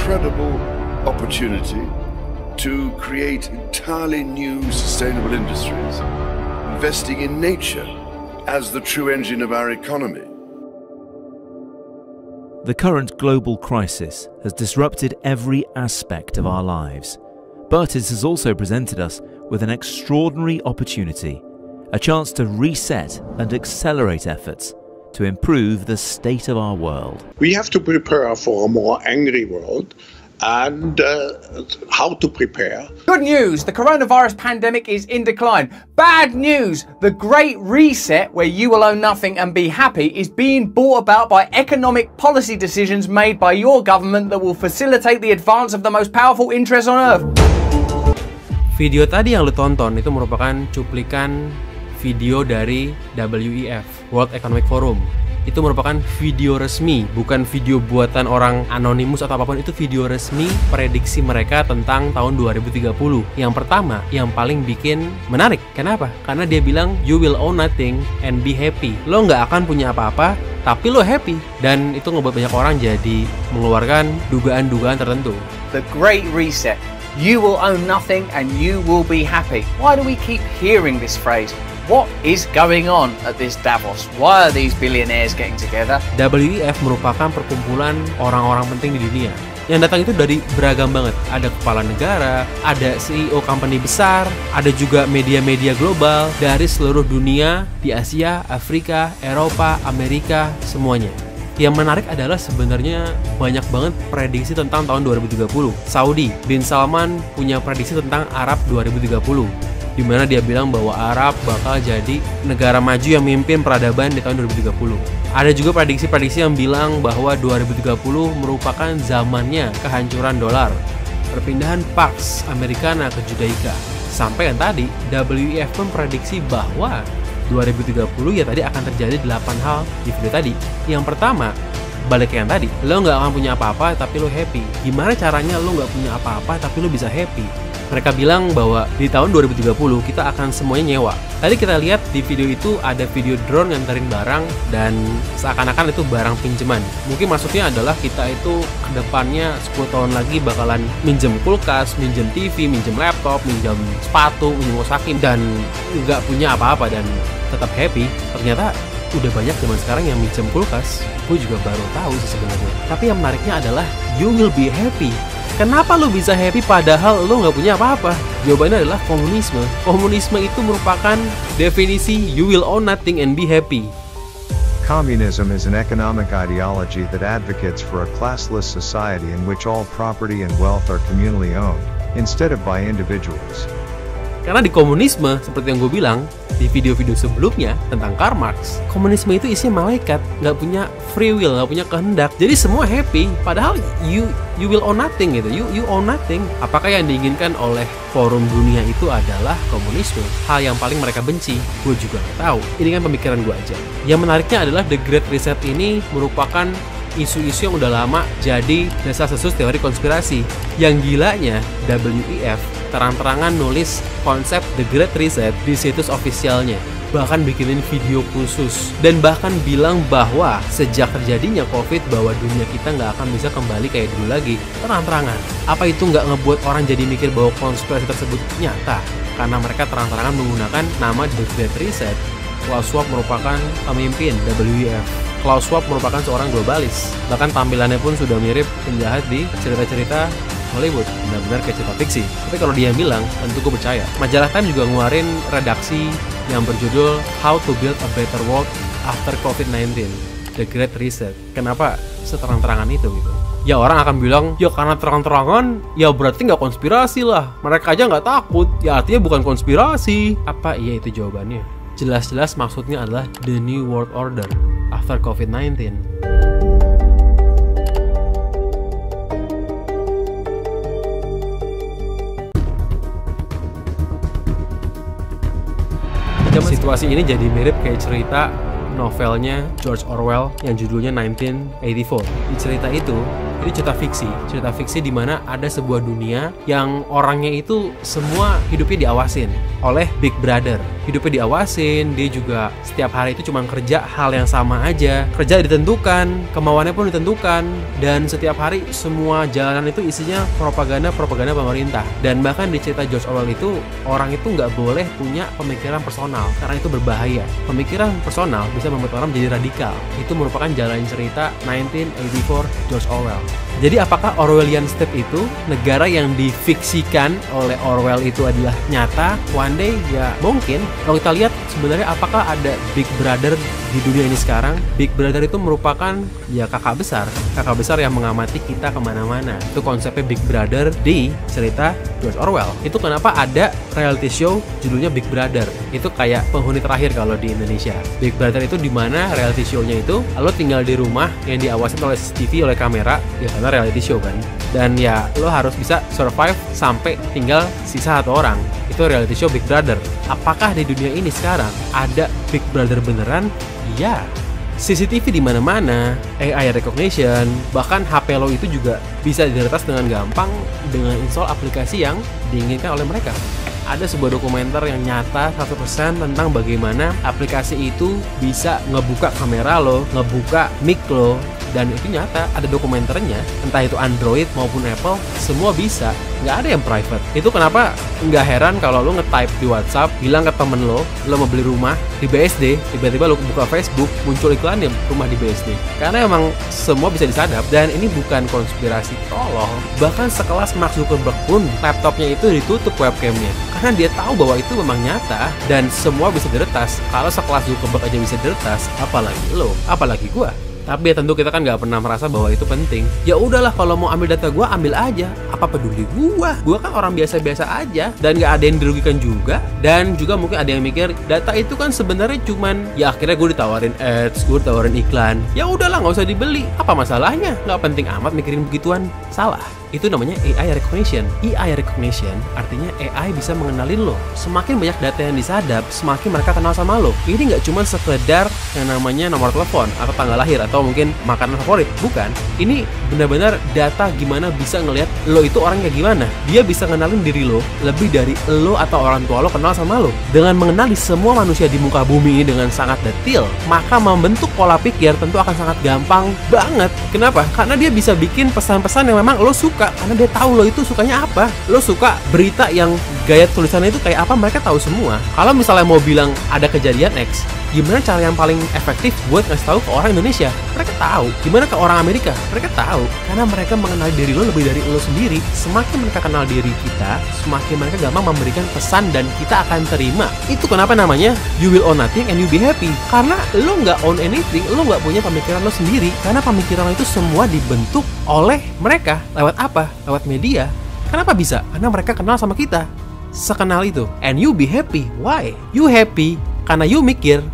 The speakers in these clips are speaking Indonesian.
incredible opportunity to create entirely new sustainable industries, investing in nature as the true engine of our economy. The current global crisis has disrupted every aspect of our lives, but it has also presented us with an extraordinary opportunity, a chance to reset and accelerate efforts to improve the state of our world. We have to prepare for a more angry world, and how to prepare. Good news, the coronavirus pandemic is in decline. Bad news, the Great Reset, where you will own nothing and be happy, is being brought about by economic policy decisions made by your government that will facilitate the advance of the most powerful interests on earth. Video tadi yang lu tonton itu merupakan cuplikan video dari WEF, World Economic Forum. Itu merupakan video resmi, bukan video buatan orang anonimus atau apapun. Itu video resmi prediksi mereka tentang tahun 2030. Yang pertama, yang paling bikin menarik. Kenapa? Karena dia bilang, you will own nothing and be happy. Lo nggak akan punya apa-apa, tapi lo happy. Dan itu ngebuat banyak orang jadi mengeluarkan dugaan-dugaan tertentu. The Great Reset. You will own nothing and you will be happy. Why do we keep hearing this phrase? What is going on at this Davos? Why are these billionaires getting together? WEF merupakan perkumpulan orang-orang penting di dunia. Yang datang itu dari beragam banget. Ada kepala negara, ada CEO company besar, ada juga media-media global dari seluruh dunia, di Asia, Afrika, Eropa, Amerika, semuanya. Yang menarik adalah sebenarnya banyak banget prediksi tentang tahun 2030. Saudi, Bin Salman punya prediksi tentang Arab 2030. Di mana dia bilang bahwa Arab bakal jadi negara maju yang memimpin peradaban di tahun 2030. Ada juga prediksi-prediksi yang bilang bahwa 2030 merupakan zamannya kehancuran dolar, perpindahan Pax Americana ke Judaika. Sampai yang tadi, WEF pun prediksi bahwa 2030 ya tadi akan terjadi 8 hal di video tadi. Yang pertama, balik ke yang tadi, lo nggak akan punya apa-apa tapi lo happy. Gimana caranya lo nggak punya apa-apa tapi lo bisa happy? Mereka bilang bahwa di tahun 2030 kita akan semuanya nyewa. Tadi kita lihat di video itu ada video drone nganterin barang dan seakan-akan itu barang pinjaman. Mungkin maksudnya adalah kita itu ke depannya 10 tahun lagi bakalan minjem kulkas, minjem TV, minjem laptop, minjem sepatu, minjem kaos kaki dan nggak punya apa-apa dan tetap happy. Ternyata udah banyak zaman sekarang yang minjem kulkas. Gue juga baru tahu sih sebenarnya. Tapi yang menariknya adalah you will be happy. Kenapa lo bisa happy padahal lo nggak punya apa-apa? Jawabannya adalah komunisme. Komunisme itu merupakan definisi you will own nothing and be happy. Communism is an economic ideology that advocates for a classless society in which all property and wealth are communally owned, instead of by individuals. Karena di komunisme, seperti yang gue bilang di video-video sebelumnya tentang Karl Marx, komunisme itu isinya malaikat, nggak punya free will, nggak punya kehendak. Jadi semua happy, padahal you will own nothing gitu, you own nothing. Apakah yang diinginkan oleh forum dunia itu adalah komunisme? Hal yang paling mereka benci, gue juga nggak tahu. Ini kan pemikiran gue aja. Yang menariknya adalah The Great Reset ini merupakan isu-isu yang udah lama jadi desas-desus teori konspirasi. Yang gilanya, WEF terang-terangan nulis konsep The Great Reset di situs ofisialnya. Bahkan bikinin video khusus. Dan bahkan bilang bahwa sejak terjadinya COVID bahwa dunia kita nggak akan bisa kembali kayak dulu lagi. Terang-terangan. Apa itu nggak ngebuat orang jadi mikir bahwa konspirasi tersebut nyata? Karena mereka terang-terangan menggunakan nama The Great Reset. Klaus Schwab merupakan pemimpin WEF. Klaus Schwab merupakan seorang globalis. Bahkan tampilannya pun sudah mirip penjahat di cerita-cerita Hollywood. Benar-benar kayak cerita fiksi. Tapi kalau dia bilang, tentu gue percaya. Majalah Time juga ngeluarin redaksi yang berjudul How to Build a Better World After COVID-19, The Great Reset. Kenapa seterang-terangan itu gitu? Ya orang akan bilang, ya karena terang-terangan, ya berarti nggak konspirasi lah. Mereka aja nggak takut, ya artinya bukan konspirasi. Apa iya itu jawabannya? Jelas-jelas maksudnya adalah The New World Order after COVID-19. Situasi ini jadi mirip kayak cerita novelnya George Orwell yang judulnya 1984. Di cerita itu, Ini cerita fiksi di mana ada sebuah dunia yang orangnya itu semua hidupnya diawasin oleh Big Brother. Hidupnya diawasin, dia juga setiap hari itu cuma kerja hal yang sama aja. Kerja ditentukan, kemauannya pun ditentukan, dan setiap hari semua jalanan itu isinya propaganda pemerintah. Dan bahkan di cerita George Orwell itu, orang itu nggak boleh punya pemikiran personal karena itu berbahaya. Pemikiran personal bisa membuat orang menjadi radikal. Itu merupakan jalan cerita 1984 George Orwell. Jadi apakah Orwellian State itu negara yang difiksikan oleh Orwell itu adalah nyata? One day ya mungkin. Kalau kita lihat sebenarnya apakah ada Big Brother di dunia ini sekarang? Big Brother itu merupakan ya kakak besar yang mengamati kita kemana-mana. Itu konsepnya Big Brother di cerita George Orwell. Itu kenapa ada reality show judulnya Big Brother. Itu kayak penghuni terakhir kalau di Indonesia. Big Brother itu dimana reality show-nya itu lo tinggal di rumah yang diawasin oleh CCTV, oleh kamera, ya karena reality show kan. Dan ya lo harus bisa survive sampai tinggal sisa 1 orang. Itu reality show Big Brother. Apakah di dunia ini sekarang ada Big Brother beneran? Ya. CCTV di mana-mana, AI recognition, bahkan HP lo itu juga bisa diretas dengan gampang dengan install aplikasi yang diinginkan oleh mereka. Ada sebuah dokumenter yang nyata 100% tentang bagaimana aplikasi itu bisa ngebuka kamera lo, ngebuka mic lo, dan itu nyata, ada dokumenternya, entah itu Android maupun Apple, semua bisa, nggak ada yang private. Itu kenapa nggak heran kalau lo nge-type di WhatsApp, bilang ke temen lo mau beli rumah di BSD, tiba-tiba lo buka Facebook, muncul iklannya rumah di BSD. Karena emang semua bisa disadap, dan ini bukan konspirasi tolong. Bahkan sekelas Mark Zuckerberg pun, laptopnya itu ditutup webcamnya, karena dia tahu bahwa itu memang nyata, dan semua bisa diretas. Kalau sekelas Zuckerberg aja bisa diretas, apalagi lo, apalagi gua. Tapi ya tentu kita kan nggak pernah merasa bahwa itu penting. Ya udahlah, kalau mau ambil data gue ambil aja. Apa peduli gue? Gue kan orang biasa-biasa aja dan nggak ada yang dirugikan juga. Dan juga mungkin ada yang mikir data itu kan sebenarnya cuman ya akhirnya gue ditawarin ads, gue ditawarin iklan. Ya udahlah, nggak usah dibeli. Apa masalahnya? Nggak penting amat mikirin begituan. Salah. Itu namanya AI recognition. AI recognition artinya AI bisa mengenalin lo. Semakin banyak data yang disadap, semakin mereka kenal sama lo. Ini nggak cuma sekedar yang namanya nomor telepon atau tanggal lahir atau mungkin makanan favorit. Bukan. Ini benar-benar data gimana bisa ngelihat lo itu orang kayak gimana. Dia bisa ngenalin diri lo lebih dari lo atau orang tua lo kenal sama lo. Dengan mengenali semua manusia di muka bumi ini dengan sangat detail, maka membentuk pola pikir tentu akan sangat gampang banget. Kenapa? Karena dia bisa bikin pesan-pesan yang memang lo suka. Karena dia tahu lo itu sukanya apa. Lo suka berita yang gaya tulisannya itu kayak apa, mereka tahu semua. Kalau misalnya mau bilang ada kejadian X, gimana cara yang paling efektif buat ngasih tahu ke orang Indonesia? Mereka tahu. Gimana ke orang Amerika? Mereka tahu. Karena mereka mengenal diri lo lebih dari lo sendiri. Semakin mereka kenal diri kita, semakin mereka gampang memberikan pesan dan kita akan terima. Itu kenapa namanya you will own nothing and you be happy. Karena lo nggak own anything, lo nggak punya pemikiran lo sendiri. Karena pemikiran lo itu semua dibentuk oleh mereka. Lewat apa? Lewat media. Kenapa bisa? Karena mereka kenal sama kita. Sekenal itu. And you be happy. Why? You happy karena you mikir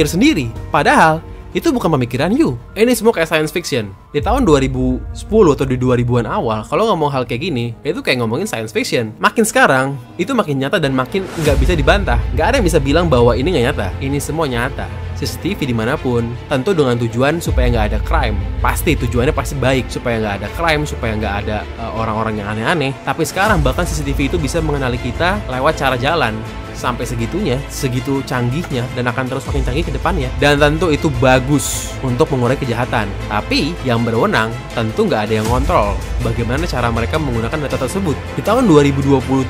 sendiri. Padahal itu bukan pemikiran you. Ini semua kayak science fiction. Di tahun 2010 atau di 2000-an awal, kalau ngomong hal kayak gini, itu kayak ngomongin science fiction. Makin sekarang, itu makin nyata dan makin nggak bisa dibantah. Nggak ada yang bisa bilang bahwa ini nggak nyata. Ini semua nyata. CCTV dimanapun, tentu dengan tujuan supaya nggak ada crime. Pasti tujuannya pasti baik, supaya nggak ada crime, supaya nggak ada orang-orang yang aneh-aneh. Tapi sekarang bahkan CCTV itu bisa mengenali kita lewat cara jalan. Sampai segitunya, segitu canggihnya, dan akan terus makin canggih ke depannya. Dan tentu itu bagus untuk mengurangi kejahatan. Tapi yang berwenang tentu nggak ada yang ngontrol bagaimana cara mereka menggunakan data tersebut. Di tahun 2022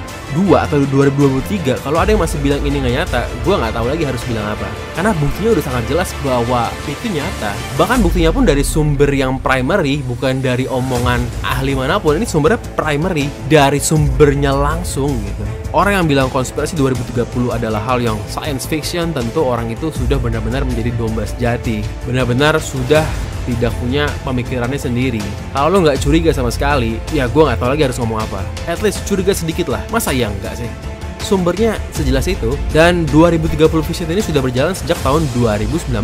atau 2023, kalau ada yang masih bilang ini nggak nyata, gue nggak tahu lagi harus bilang apa. Karena buktinya udah sangat jelas bahwa itu nyata. Bahkan buktinya pun dari sumber yang primary, bukan dari omongan ahli manapun. Ini sumbernya primary, dari sumbernya langsung gitu. Orang yang bilang konspirasi 2030 adalah hal yang science fiction, tentu orang itu sudah benar-benar menjadi domba sejati. Benar-benar sudah tidak punya pemikirannya sendiri. Kalau lo nggak curiga sama sekali, ya gue nggak tahu lagi harus ngomong apa. At least curiga sedikit lah. Masa iya enggak sih? sumbernya sejelas itu. Dan 2030 Vision ini sudah berjalan sejak tahun 2019.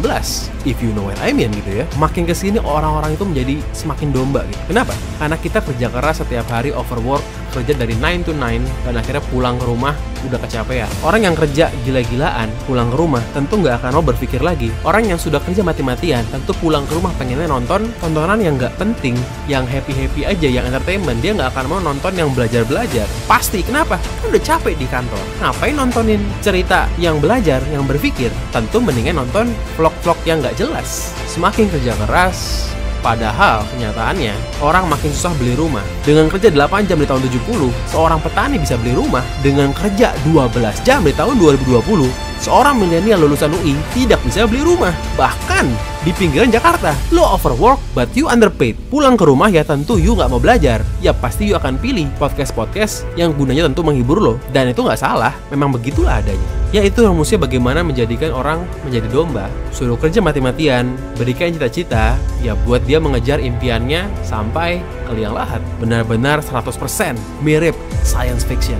If you know what I mean gitu ya. Makin kesini orang-orang itu menjadi semakin domba gitu. Kenapa? Karena kita kerja keras setiap hari, overwork, kerja dari 9 to 9, dan akhirnya pulang ke rumah udah kecapean. Orang yang kerja gila-gilaan pulang ke rumah tentu nggak akan mau berpikir lagi. Orang yang sudah kerja mati-matian tentu pulang ke rumah pengennya nonton tontonan yang nggak penting, yang happy-happy aja, yang entertainment. Dia nggak akan mau nonton yang belajar-belajar. Pasti. Kenapa? Kan udah capek di kantor. Ngapain nontonin cerita yang belajar, yang berpikir? Tentu mendingan nonton vlog-vlog yang nggak jelas. Semakin kerja keras, padahal kenyataannya orang makin susah beli rumah. Dengan kerja 8 jam di tahun 70, seorang petani bisa beli rumah. Dengan kerja 12 jam di tahun 2020, seorang milenial lulusan UI tidak bisa beli rumah. Bahkan di pinggiran Jakarta, lo overwork but you underpaid. Pulang ke rumah ya tentu you nggak mau belajar. Ya pasti you akan pilih podcast-podcast yang gunanya tentu menghibur lo. Dan itu nggak salah, memang begitulah adanya. Ya itu rumusnya bagaimana menjadikan orang menjadi domba. Suruh kerja mati-matian, berikan cita-cita, ya buat dia mengejar impiannya sampai ke liang lahat. Benar-benar 100% mirip science fiction.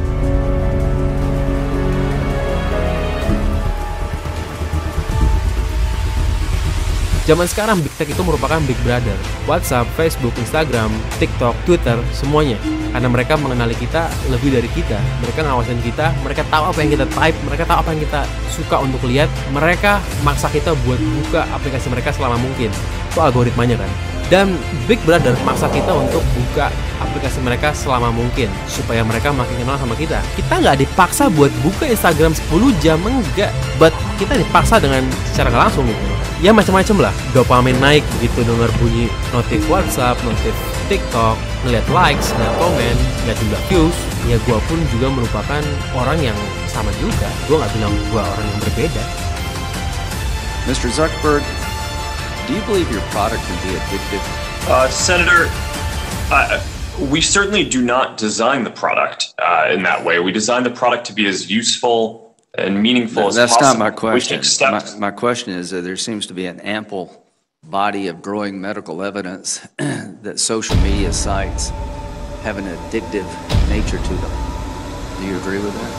Zaman sekarang Big Tech itu merupakan Big Brother. WhatsApp, Facebook, Instagram, TikTok, Twitter, semuanya. Karena mereka mengenali kita lebih dari kita. Mereka ngawasin kita, mereka tahu apa yang kita type, mereka tahu apa yang kita suka untuk lihat. Mereka maksa kita buat buka aplikasi mereka selama mungkin. Itu algoritmanya kan. Dan Big Brother maksa kita untuk buka aplikasi mereka selama mungkin supaya mereka makin kenal sama kita. Kita nggak dipaksa buat buka Instagram 10 jam, enggak. But kita dipaksa dengan secara nggak langsung gitu. Ya macam-macam lah. Dopamin naik begitu dengar bunyi notif WhatsApp, notif TikTok, ngeliat likes, ngeliat komen, ngeliat jumlah views. Ya gue pun juga merupakan orang yang sama juga. Gue nggak bilang gue orang yang berbeda. Mr. Zuckerberg, do you believe your product can be addictive? Senator, we certainly do not design the product in that way. We design the product to be as useful and meaningful as That's possible. not my question. Steps. My question is that there seems to be an ample body of growing medical evidence that social media sites have an addictive nature to them. Do you agree with that?